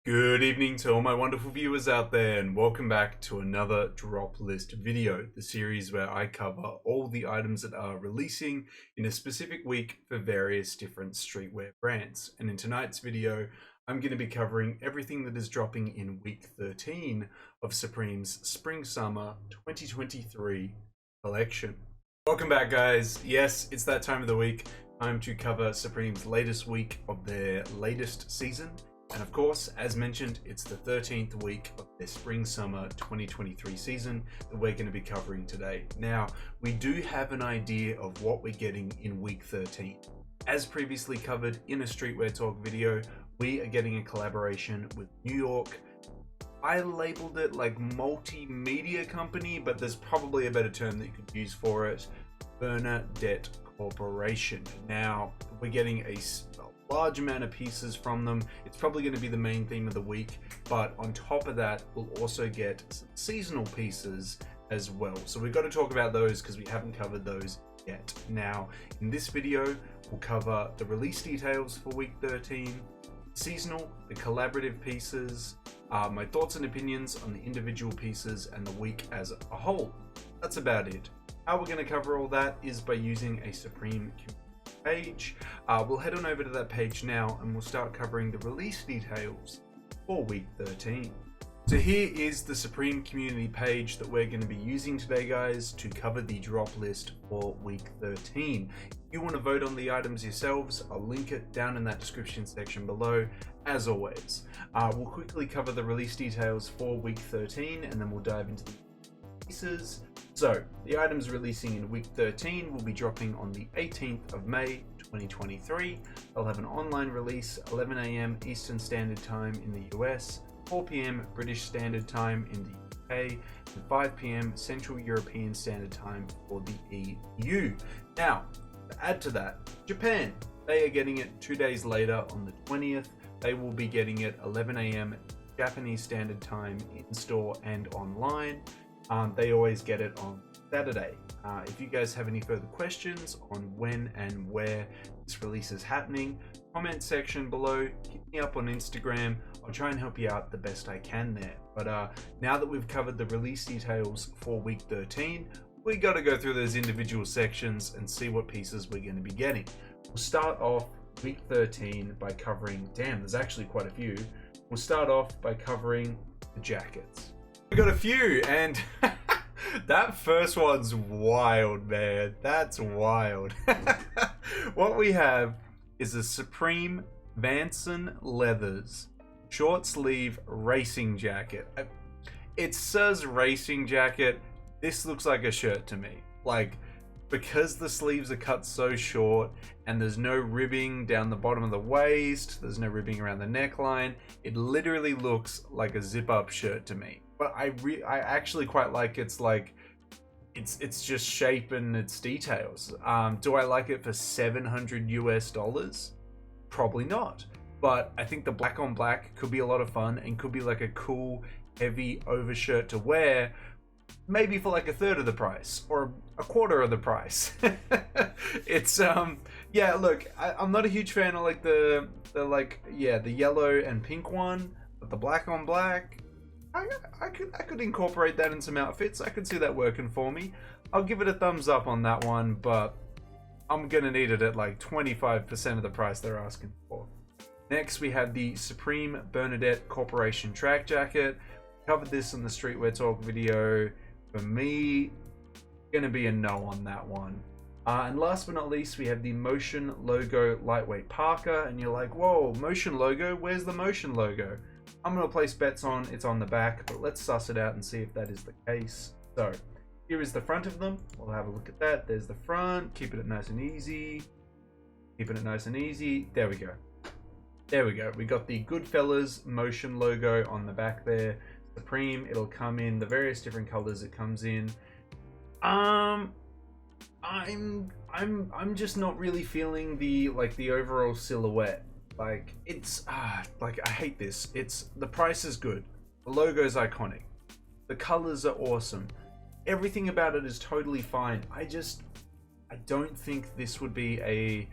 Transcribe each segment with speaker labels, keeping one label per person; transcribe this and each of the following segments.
Speaker 1: Good evening to all my wonderful viewers out there, and welcome back to another drop list video, the series where I cover all the items that are releasing in a specific week for various different streetwear brands. And in tonight's video, I'm going to be covering everything that is dropping in week 13 of Supreme's Spring-Summer 2023 collection. Welcome back, guys. Yes, it's that time of the week, time to cover Supreme's latest week of their latest season. And of course, as mentioned, it's the 13th week of their Spring-Summer 2023 season that we're going to be covering today. Now, we do have an idea of what we're getting in week 13. As previously covered in a Streetwear Talk video, we are getting a collaboration with New York. I labeled it like multimedia company, but there's probably a better term that you could use for it. Bernadette Corporation. Now, we're getting a large amount of pieces from them. It's probably going to be the main theme of the week, but on top of that, we'll also get some seasonal pieces as well. So we've got to talk about those because we haven't covered those yet. Now, in this video, we'll cover the release details for week 13, seasonal, the collaborative pieces, my thoughts and opinions on the individual pieces, and the week as a whole. That's about it. How we're going to cover all that is by using a Supreme page. We'll head on over to that page now and we'll start covering the release details for week 13. So here is the Supreme community page that we're going to be using today, guys, to cover the drop list for week 13. If you want to vote on the items yourselves, I'll link it down in that description section below, as always. We'll quickly cover the release details for week 13 and then we'll dive into the pieces. So, the items releasing in week 13 will be dropping on the 18th of May 2023. They'll have an online release 11 AM Eastern Standard Time in the US, 4 PM British Standard Time in the UK, and 5 PM Central European Standard Time for the EU. Now, to add to that, Japan, they are getting it 2 days later on the 20th. They will be getting it 11 AM Japanese Standard Time in store and online. They always get it on Saturday. If you guys have any further questions on when and where this release is happening, comment section below, hit me up on Instagram. I'll try and help you out the best I can there. But now that we've covered the release details for week 13, we got to go through those individual sections and see what pieces we're going to be getting. We'll start off week 13 by covering, damn, there's actually quite a few. We'll start off by covering the jackets. We got a few, and that first one's wild, man. That's wild. What we have is a Supreme Vanson Leathers short sleeve racing jacket. It says racing jacket. This looks like a shirt to me. Like, because the sleeves are cut so short and there's no ribbing down the bottom of the waist, there's no ribbing around the neckline, it literally looks like a zip-up shirt to me. But I actually quite like it's just shape and its details. Do I like it for $700 US? Probably not. But I think the black on black could be a lot of fun and could be like a cool, heavy overshirt to wear, maybe for like a third of the price or a quarter of the price. It's yeah, look, I'm not a huge fan of like the yellow and pink one, but the black on black, I could incorporate that in some outfits. I could see that working for me. I'll give it a thumbs up on that one, but I'm gonna need it at like 25% of the price they're asking for. Next, we have the Supreme Bernadette Corporation track jacket. Covered this in the Streetwear Talk video. For me, gonna be a no on that one. And last but not least, we have the Motion Logo lightweight parka. And you're like, whoa, Motion Logo? Where's the Motion Logo? I'm going to place bets on it's on the back, but let's suss it out and see if that is the case. So, here is the front of them. We'll have a look at that. There's the front. Keeping it nice and easy. Keeping it nice and easy. There we go. There we go. We got the Goodfellas Motion logo on the back there. Supreme. It'll come in the various different colors it comes in. I'm just not really feeling the overall silhouette. Like, it's like, I hate this. The price is good, the logo's iconic, the colors are awesome, everything about it is totally fine. I don't think this would be a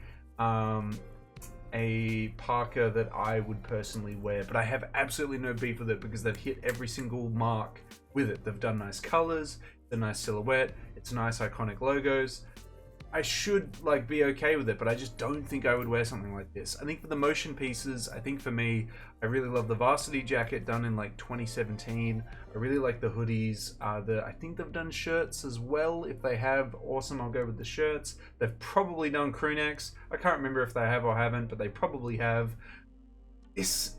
Speaker 1: a parka that I would personally wear, but I have absolutely no beef with it because they've hit every single mark with it. They've done nice colors, the nice silhouette, it's nice iconic logos. I should like be okay with it, but I just don't think I would wear something like this. I think for the motion pieces, I think for me, I really love the varsity jacket done in like 2017. I really like the hoodies. I think they've done shirts as well. If they have, awesome, I'll go with the shirts. They've probably done crew necks. I can't remember if they have or haven't, but they probably have. This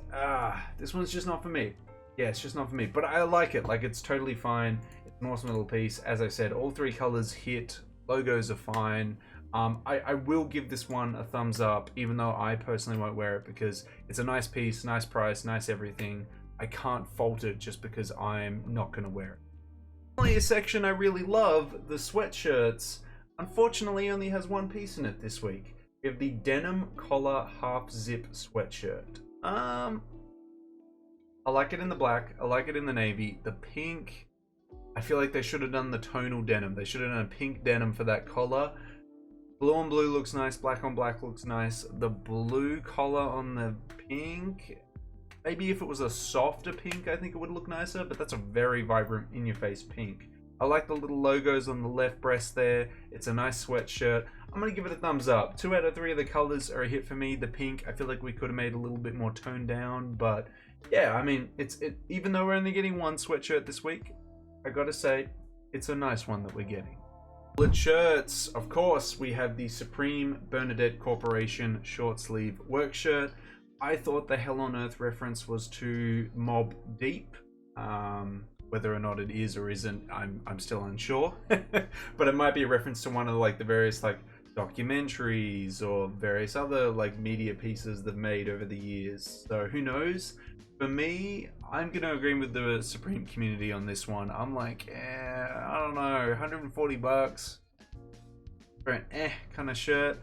Speaker 1: one's just not for me. Yeah, it's just not for me, but I like it. Like, it's totally fine. It's an awesome little piece. As I said, all three colors hit. Logos are fine. I will give this one a thumbs up, even though I personally won't wear it because it's a nice piece, nice price, nice everything. I can't fault it just because I'm not going to wear it. Finally, a section I really love, the sweatshirts. Unfortunately, only has one piece in it this week. We have the denim collar half zip sweatshirt. I like it in the black. I like it in the navy. The pink, I feel like they should have done the tonal denim. They should have done a pink denim for that collar. Blue on blue looks nice. Black on black looks nice. The blue collar on the pink, maybe if it was a softer pink, I think it would look nicer, but that's a very vibrant in-your-face pink. I like the little logos on the left breast there. It's a nice sweatshirt. I'm going to give it a thumbs up. 2 out of 3 of the colors are a hit for me. The pink, I feel like we could have made a little bit more toned down, but yeah, I mean, even though we're only getting one sweatshirt this week, I gotta say, it's a nice one that we're getting. Bullet shirts, of course, we have the Supreme Bernadette Corporation short sleeve work shirt. I thought the Hell on Earth reference was to Mob Deep. Whether or not it is or isn't, I'm still unsure. But it might be a reference to one of like the various like documentaries or various other like media pieces they've made over the years. So who knows? For me, I'm going to agree with the Supreme community on this one. I'm like, I don't know, 140 bucks for an kind of shirt.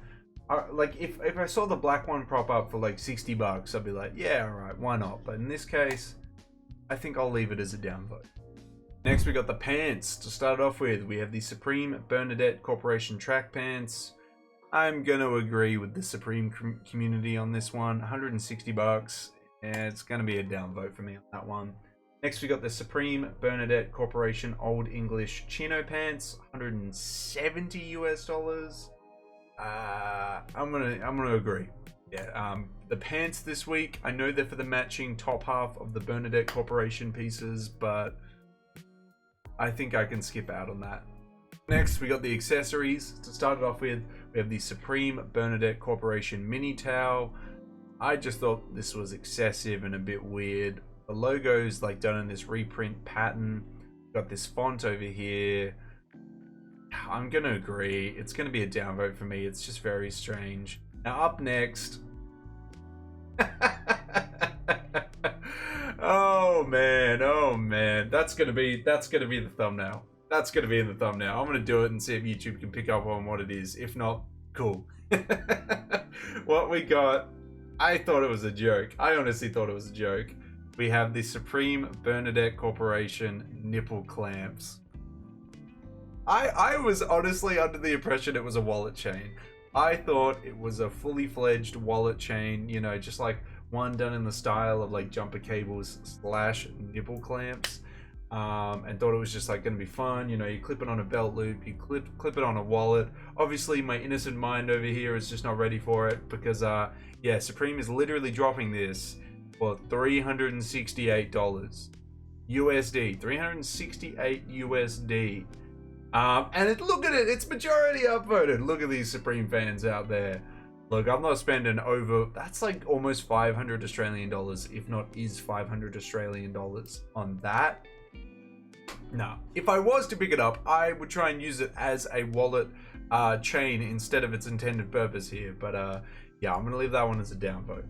Speaker 1: Like, if I saw the black one prop up for like 60 bucks, I'd be like, yeah, alright, why not? But in this case, I think I'll leave it as a downvote. Next, we got the pants. To start off with, we have the Supreme Bernadette Corporation track pants. I'm going to agree with the Supreme community on this one. 160 bucks. Yeah, it's going to be a downvote for me on that one. Next, we got the Supreme Bernadette Corporation Old English chino pants, $170 US. I'm gonna agree. Yeah, the pants this week, I know they're for the matching top half of the Bernadette Corporation pieces, but I think I can skip out on that. Next, we got the accessories. To start it off with, we have the Supreme Bernadette Corporation mini towel. I just thought this was excessive and a bit weird. The logo's like done in this reprint pattern. Got this font over here. I'm gonna agree. It's gonna be a downvote for me. It's just very strange. Now up next. Oh man. That's gonna be the thumbnail. That's gonna be in the thumbnail. I'm gonna do it and see if YouTube can pick up on what it is. If not, cool. What we got, I thought it was a joke. I honestly thought it was a joke. We have the Supreme Bernadette Corporation nipple clamps. I was honestly under the impression it was a wallet chain. I thought it was a fully fledged wallet chain, you know, just like one done in the style of like jumper cables / nipple clamps. And thought it was just like going to be fun. You know, you clip it on a belt loop, you clip it on a wallet. Obviously, my innocent mind over here is just not ready for it because, yeah, Supreme is literally dropping this for $368 USD, 368 USD. And look at it, it's majority upvoted. Look at these Supreme fans out there. Look, I'm not spending over, that's like almost 500 Australian dollars, if not is 500 Australian dollars on that. No, if I was to pick it up, I would try and use it as a wallet chain instead of its intended purpose here. But yeah, I'm going to leave that one as a downvote.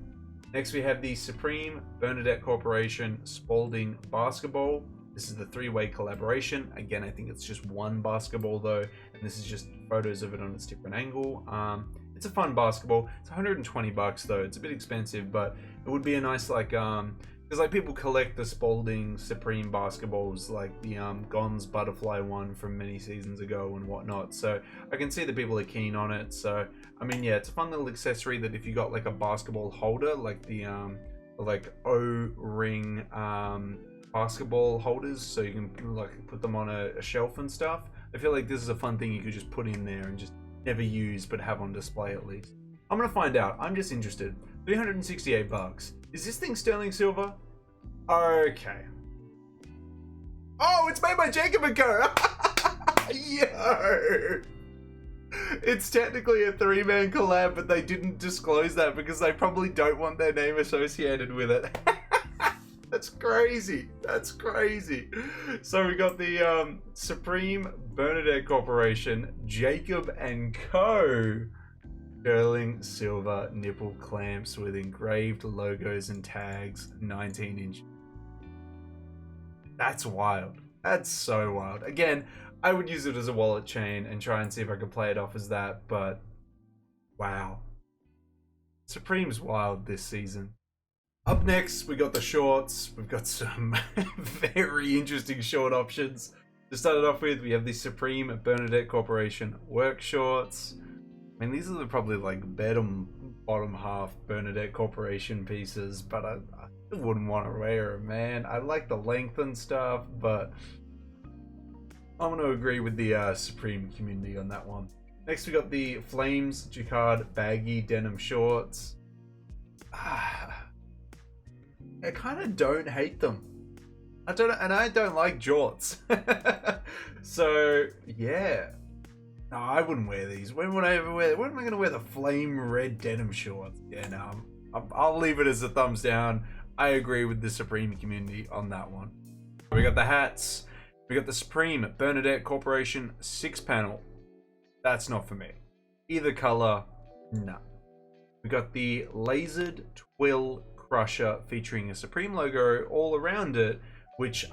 Speaker 1: Next, we have the Supreme Bernadette Corporation Spalding Basketball. This is the 3-way collaboration. Again, I think it's just one basketball though, and this is just photos of it on its different angle. It's a fun basketball. It's 120 bucks though. It's a bit expensive, but it would be a nice like, because Because like people collect the Spalding Supreme basketballs, like the Gon's butterfly one from many seasons ago and whatnot. So I can see that people are keen on it. So I mean, yeah, it's a fun little accessory that if you got like a basketball holder, like the like O-ring basketball holders, so you can like put them on a shelf and stuff. I feel like this is a fun thing you could just put in there and just never use but have on display at least. I'm gonna find out. I'm just interested. $368. Is this thing sterling silver? Okay. Oh, it's made by Jacob & Co. Yo! It's technically a 3-man collab, but they didn't disclose that because they probably don't want their name associated with it. That's crazy. That's crazy. So we got the Supreme Bernadette Corporation, Jacob & Co. Sterling silver nipple clamps with engraved logos and tags, 19-inch. That's wild. That's so wild. Again, I would use it as a wallet chain and try and see if I could play it off as that, but wow. Supreme's wild this season. Up next, we got the shorts. We've got some very interesting short options. To start it off with, we have the Supreme Bernadette Corporation work shorts. I mean, these are probably like bottom half Bernadette Corporation pieces, but I still wouldn't want to wear them, man. I like the length and stuff, but I'm going to agree with the Supreme community on that one. Next, we got the Flames Jacquard baggy denim shorts. I kind of don't hate them. I don't like jorts. So yeah. No, I wouldn't wear these. When would I ever wear? When am I going to wear the flame red denim shorts? Yeah, no, I'll leave it as a thumbs down. I agree with the Supreme community on that one. We got the hats. We got the Supreme Bernadette Corporation 6-panel. That's not for me. Either color, no. We got the lasered twill crusher featuring a Supreme logo all around it, which,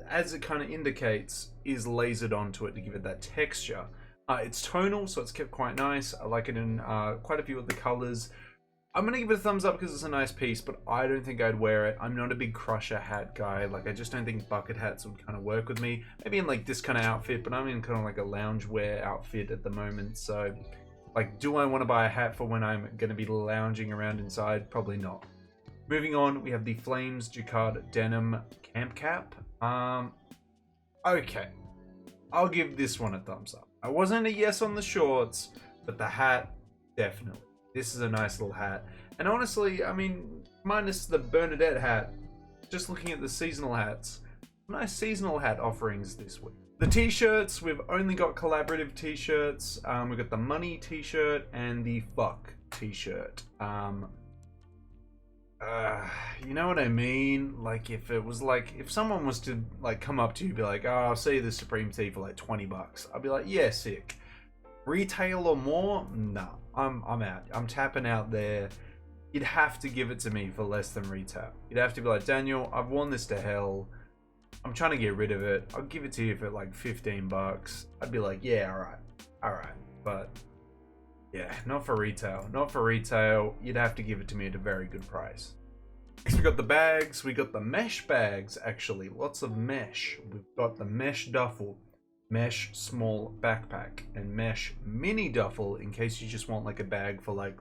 Speaker 1: as it kind of indicates, is lasered onto it to give it that texture. It's tonal, so it's kept quite nice. I like it in quite a few of the colors. I'm going to give it a thumbs up because it's a nice piece, but I don't think I'd wear it. I'm not a big crusher hat guy. Like, I just don't think bucket hats would kind of work with me. Maybe in like this kind of outfit, but I'm in kind of like a loungewear outfit at the moment. So, like, do I want to buy a hat for when I'm going to be lounging around inside? Probably not. Moving on, we have the Flames Jacquard denim camp cap. Okay. I'll give this one a thumbs up. I wasn't a yes on the shorts, but the hat, definitely. This is a nice little hat. And honestly, I mean, minus the Bernadette hat, just looking at the seasonal hats, nice seasonal hat offerings this week. The t-shirts, we've only got collaborative t-shirts. We've got the money t-shirt and the fuck t-shirt. You know what I mean? Like, if it was like, if someone was to like come up to you, be like, oh, I'll sell you the Supreme tee for like $20, I'd be like, yeah, sick. Retail or more? Nah, I'm out. I'm tapping out there. You'd have to give it to me for less than retail. You'd have to be like, Daniel, I've worn this to hell. I'm trying to get rid of it. I'll give it to you for like $15. I'd be like, yeah, all right. But yeah, not for retail. Not for retail. You'd have to give it to me at a very good price. Next, we got the bags. We got the mesh bags, actually. Lots of mesh. We've got the mesh duffel, mesh small backpack, and mesh mini duffel in case you just want like a bag for like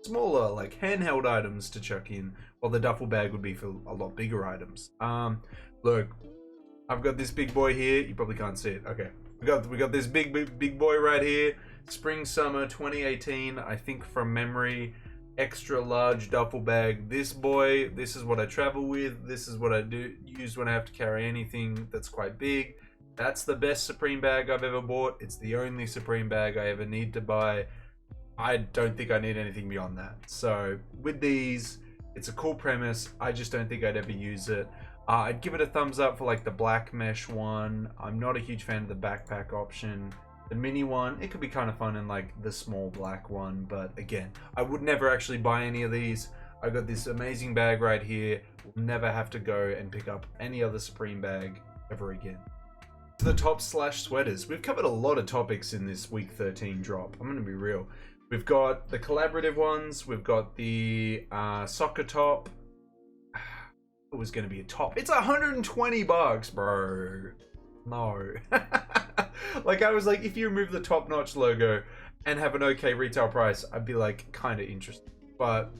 Speaker 1: smaller, like handheld items to chuck in, while the duffel bag would be for a lot bigger items. Look, I've got this big boy here. You probably can't see it. Okay. We got this big boy right here. Spring summer 2018, I think from memory, extra large duffel bag. This boy, this is what I travel with. This is what I use when I have to carry anything that's quite big. That's the best Supreme bag I've ever bought. It's the only Supreme bag I ever need to buy. I don't think I need anything beyond that. So with these, it's a cool premise. I just don't think I'd ever use it. I'd give it a thumbs up for like the black mesh one. I'm not a huge fan of the backpack option. The mini one, it could be kind of fun in like the small black one, but again, I would never actually buy any of these. I got this amazing bag right here. Will never have to go and pick up any other Supreme bag ever again. To the top slash sweaters. We've covered a lot of topics in this week 13 drop. I'm going to be real. We've got the collaborative ones. We've got the soccer top. it was going to be a top. It's $120, bro. No. Like, I was like, if you remove the top-notch logo and have an okay retail price, I'd be like kind of interested. But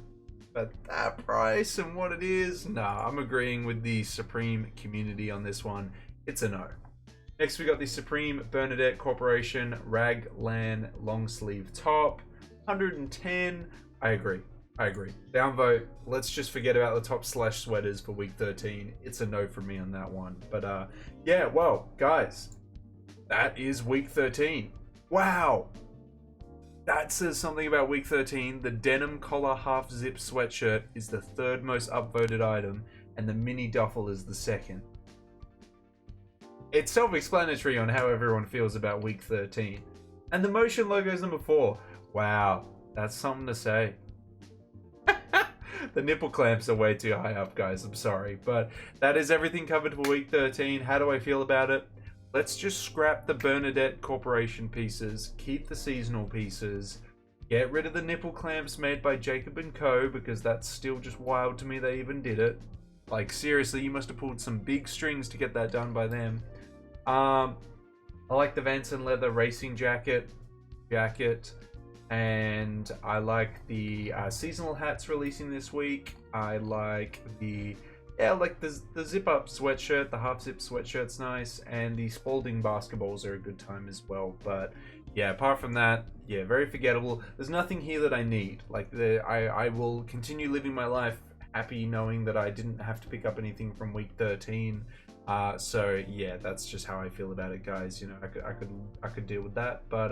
Speaker 1: that price and what it is, nah, I'm agreeing with the Supreme community on this one. It's a no. Next, we got the Supreme Bernadette Corporation Raglan long sleeve top, 110. I agree. Downvote. Let's just forget about the top slash sweaters for week 13. It's a no from me on that one. But yeah, well, guys, that is week 13. Wow. That says something about week 13. The denim collar half zip sweatshirt is the third most upvoted item, and the mini duffel is the second. It's self-explanatory on how everyone feels about week 13. And the motion logo is number 4. Wow, that's something to say. The nipple clamps are way too high up, guys. I'm sorry. But that is everything covered for week 13. How do I feel about it? Let's just scrap the Bernadette Corporation pieces, keep the seasonal pieces, get rid of the nipple clamps made by Jacob & Co. because that's still just wild to me they even did it. Like, seriously, you must have pulled some big strings to get that done by them. I like the Vanson leather racing jacket, and I like the seasonal hats releasing this week. I like the zip up sweatshirt, the half zip sweatshirt's nice, and the Spalding basketballs are a good time as well. But yeah, apart from that, yeah, very forgettable. There's nothing here that I need. Like, I will continue living my life happy knowing that I didn't have to pick up anything from week 13. So yeah, that's just how I feel about it, guys. You know, I could deal with that. But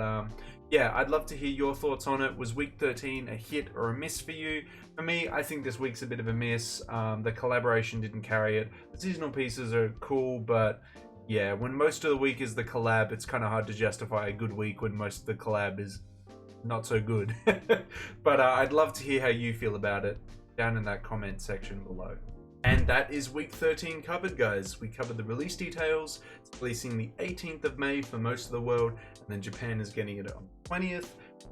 Speaker 1: yeah, I'd love to hear your thoughts on it. Was week 13 a hit or a miss for you? For me, I think this week's a bit of a miss. The collaboration didn't carry it. The seasonal pieces are cool, but yeah, when most of the week is the collab, it's kind of hard to justify a good week when most of the collab is not so good. But I'd love to hear how you feel about it down in that comment section below. And that is week 13 covered, guys. We covered the release details. It's releasing the 18th of May for most of the world, and then Japan is getting it on the 20th.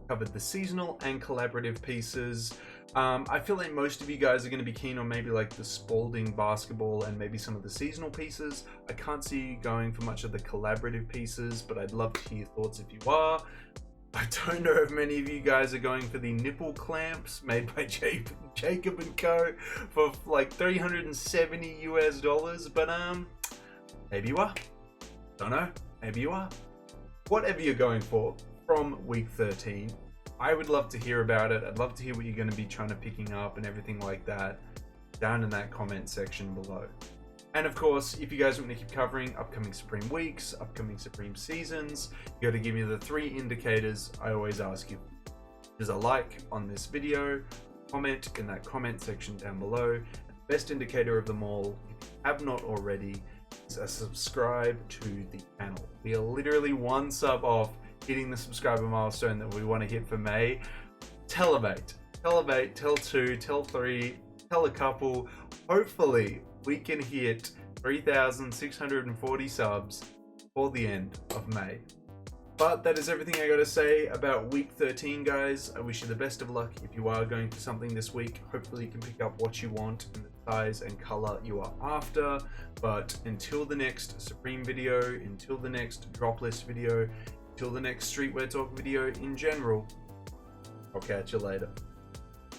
Speaker 1: Covered the seasonal and collaborative pieces. I feel like most of you guys are going to be keen on maybe like the Spalding basketball and maybe some of the seasonal pieces. I can't see you going for much of the collaborative pieces, but I'd love to hear your thoughts if you are. I don't know if many of you guys are going for the nipple clamps made by Jacob & Co. for like $370 US, but maybe you are. Don't know. Maybe you are. Whatever you're going for from week 13, I would love to hear about it. I'd love to hear what you're going to be trying to picking up and everything like that down in that comment section below. And of course, if you guys want me to keep covering upcoming Supreme weeks, upcoming Supreme seasons, you got to give me the 3 indicators I always ask you. There's a like on this video, comment in that comment section down below. And the best indicator of them all, if you have not already, is a subscribe to the channel. We are literally 1 sub off hitting the subscriber milestone that we want to hit for May. Tell a mate, tell 2, tell 3, tell a couple. Hopefully, we can hit 3,640 subs for the end of May. But that is everything I got to say about week 13, guys. I wish you the best of luck if you are going for something this week. Hopefully you can pick up what you want in the size and color you are after. But until the next Supreme video, until the next drop list video, until the next streetwear talk video in general, I'll catch you later.